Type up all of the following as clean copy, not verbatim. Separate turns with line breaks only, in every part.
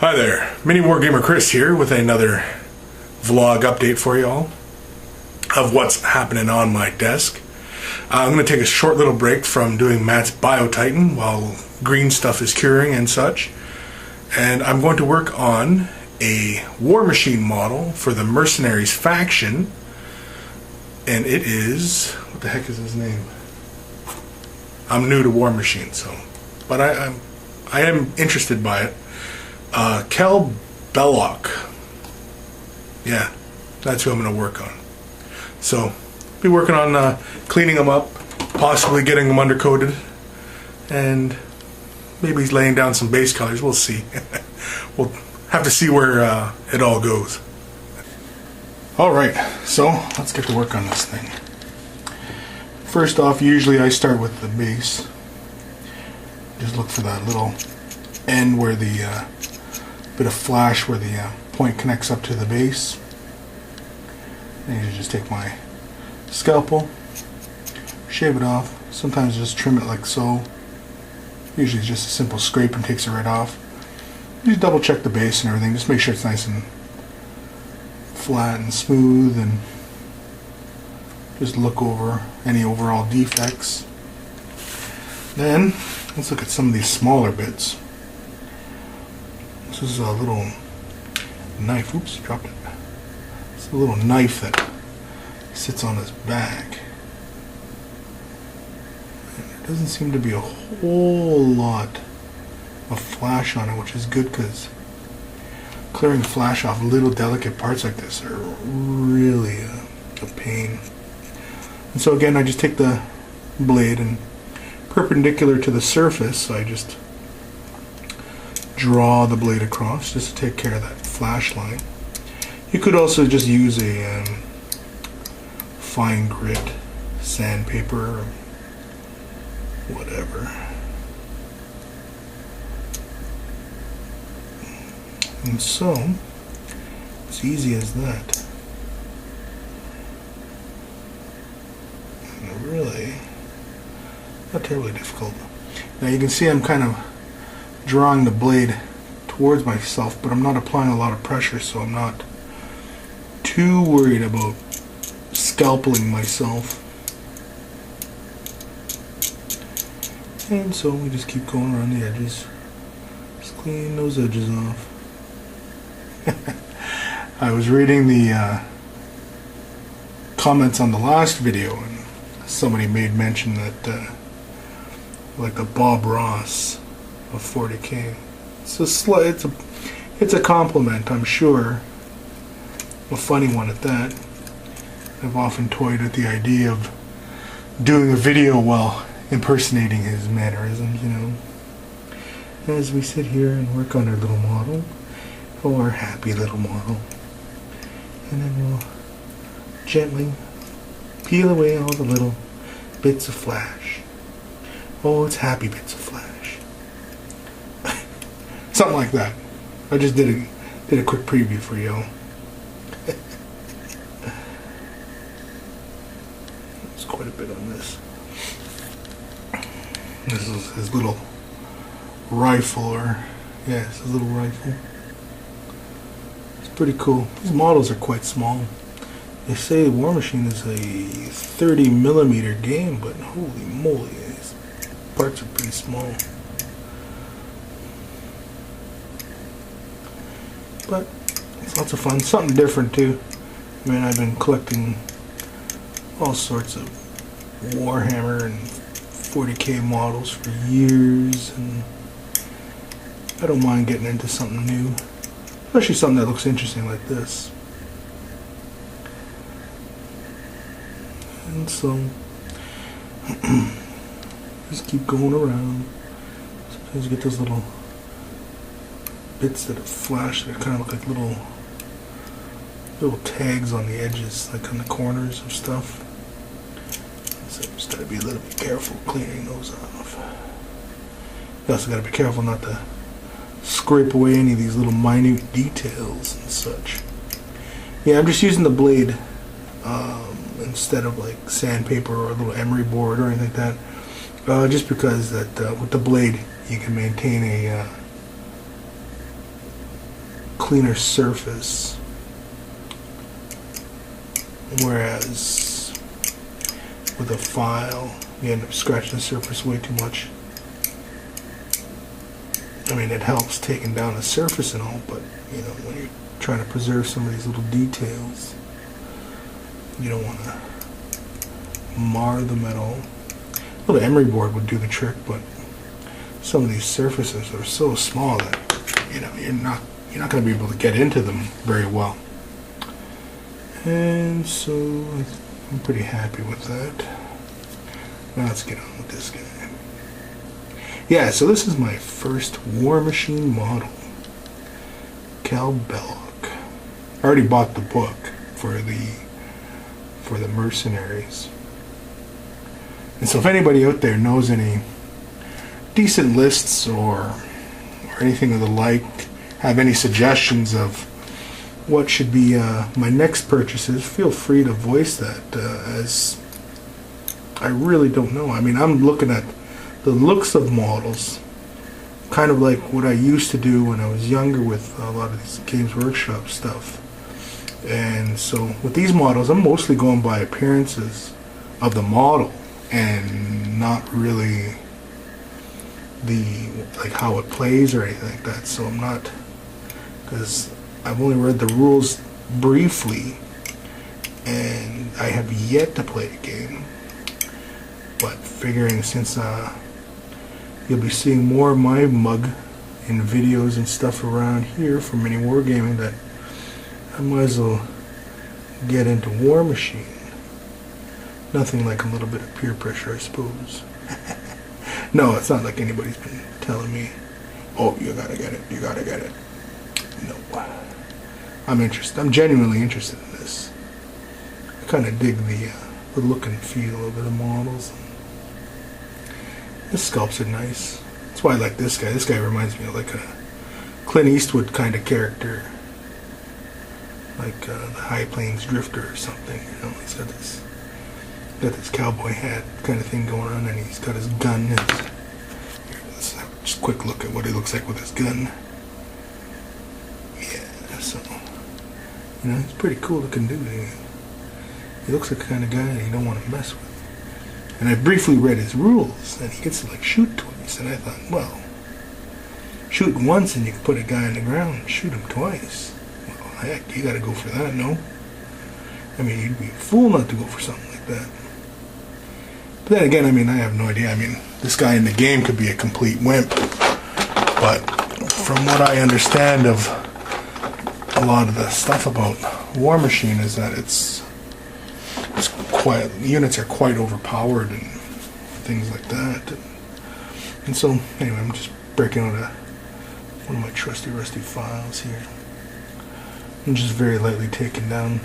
Hi there, Miniwargamer Kris here with another vlog update for y'all of what's happening on my desk. I'm going to take a short little break from doing Matt's Bio-Titan while green stuff is curing and such. And I'm going to work on a war machine model for the Mercenaries faction. And it is, what the heck is his name? I'm new to War Machine, so, but I am interested by it. Kel Belloc. Yeah, that's who I'm going to work on. So, be working on cleaning them up, possibly getting them undercoated, and maybe he's laying down some base colors. We'll see. We'll have to see where it all goes. Alright, so let's get to work on this thing. First off, usually I start with the base. Just look for that little end where the bit of flash where the point connects up to the base. And you just take my scalpel, shave it off. Sometimes just trim it like so. Usually it's just a simple scrape and takes it right off. Just double check the base and everything. Just make sure it's nice and flat and smooth, and just look over any overall defects. Then let's look at some of these smaller bits. This is a little knife. Oops, dropped it. It's a little knife that sits on his back. And there doesn't seem to be a whole lot of flash on it, which is good because clearing flash off little delicate parts like this are really a pain. And so again, I just take the blade and perpendicular to the surface, so I just draw the blade across just to take care of that flash line. You could also just use a fine grit sandpaper or whatever. And so, it's easy as that. And really, not terribly difficult. Now you can see I'm kind of drawing the blade towards myself, but I'm not applying a lot of pressure, so I'm not too worried about scalpeling myself. And so we just keep going around the edges. Just clean those edges off. I was reading the comments on the last video, and somebody made mention that like the Bob Ross of 40K. It's a compliment, I'm sure. A funny one at that. I've often toyed with the idea of doing a video while impersonating his mannerisms, you know. As we sit here and work on our little model, or happy little model, and then we'll gently peel away all the little bits of flash. Oh, it's happy bits of flash. Something like that. I just did a quick preview for y'all. There's quite a bit on this. This is his little rifle, or yeah, it's his little rifle. Pretty cool. These models are quite small. They say War Machine is a 30mm game, but holy moly, these parts are pretty small. But it's lots of fun. Something different too. I mean, I've been collecting all sorts of Warhammer and 40K models for years, and I don't mind getting into something new. Especially something that looks interesting like this. And so, just keep going around. Sometimes you get those little bits that flash that kind of look like little tags on the edges, like on the corners of stuff. So just gotta be a little bit careful cleaning those off. You also gotta be careful not to scrape away any of these little minute details and such. Yeah, I'm just using the blade instead of like sandpaper or a little emery board or anything like that, just because that with the blade you can maintain cleaner surface, whereas with a file you end up scratching the surface way too much. I mean, it helps taking down the surface and all, but you know, when you're trying to preserve some of these little details, you don't want to mar them at all. Well, the emery board would do the trick, but some of these surfaces are so small that you know you're not going to be able to get into them very well. And so I'm pretty happy with that. Now let's get on with this guy. Yeah, so this is my first Warmachine model, Cal Belloc. I already bought the book for the Mercenaries. And so if anybody out there knows any decent lists or anything of the like, have any suggestions of what should be my next purchases, feel free to voice that, as I really don't know. I mean, I'm looking at the looks of models, kind of like what I used to do when I was younger with a lot of these Games Workshop stuff. And so with these models, I'm mostly going by appearances of the model and not really like how it plays or anything like that. So I'm not, because I've only read the rules briefly and I have yet to play the game. But figuring since you'll be seeing more of my mug in videos and stuff around here for Miniwargaming, that I might as well get into Warmachine. Nothing like a little bit of peer pressure, I suppose. No, it's not like anybody's been telling me, oh, you gotta get it, you gotta get it. No. I'm interested. I'm genuinely interested in this. I kind of dig the look and feel of the models. The sculpts are nice. That's why I like this guy. This guy reminds me of like a Clint Eastwood kind of character, like the High Plains Drifter or something. You know, he's got this cowboy hat kind of thing going on, and he's got his gun. Here, let's have just a quick look at what he looks like with his gun. Yeah, so you know, he's pretty cool looking dude. He looks like the kind of guy that you don't want to mess with. And I briefly read his rules, and he gets to like shoot twice, and I thought, well, shoot once and you can put a guy on the ground and shoot him twice. Well, heck, you gotta go for that, no? I mean, you'd be a fool not to go for something like that. But then again, I mean, I have no idea. I mean, this guy in the game could be a complete wimp, but from what I understand of a lot of the stuff about Warmachine is that it's quite, units are quite overpowered and things like that. And so, anyway, I'm just breaking out one of my trusty rusty files here. I'm just very lightly taking down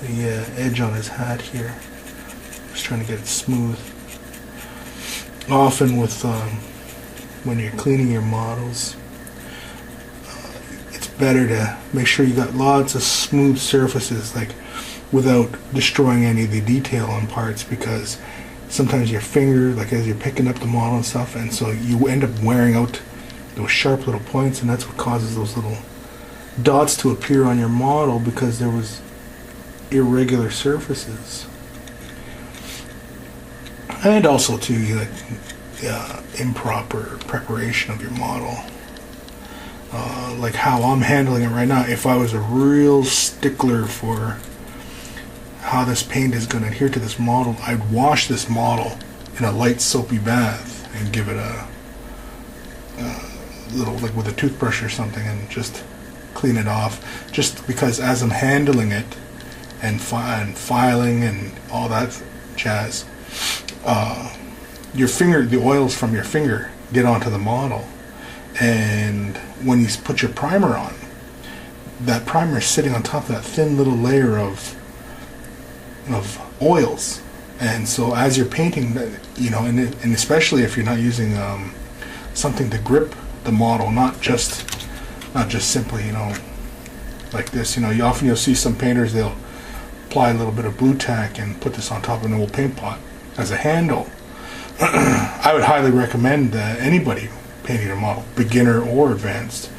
the edge on his hat here. Just trying to get it smooth. Often with when you're cleaning your models, it's better to make sure you got lots of smooth surfaces, like without destroying any of the detail on parts, because sometimes your finger, like as you're picking up the model and stuff, and so you end up wearing out those sharp little points, and that's what causes those little dots to appear on your model, because there was irregular surfaces. And also too, like improper preparation of your model. Like how I'm handling it right now, if I was a real stickler for how this paint is going to adhere to this model, I'd wash this model in a light soapy bath and give it a little, like with a toothbrush or something, and just clean it off, just because as I'm handling it and filing and all that jazz, your finger, the oils from your finger get onto the model, and when you put your primer on, that primer is sitting on top of that thin little layer of oils, and so as you're painting, you know, and especially if you're not using something to grip the model, not just simply, you know, like this, you know, you'll see some painters, they'll apply a little bit of blue tack and put this on top of an old paint pot as a handle. I would highly recommend anybody painting a model, beginner or advanced,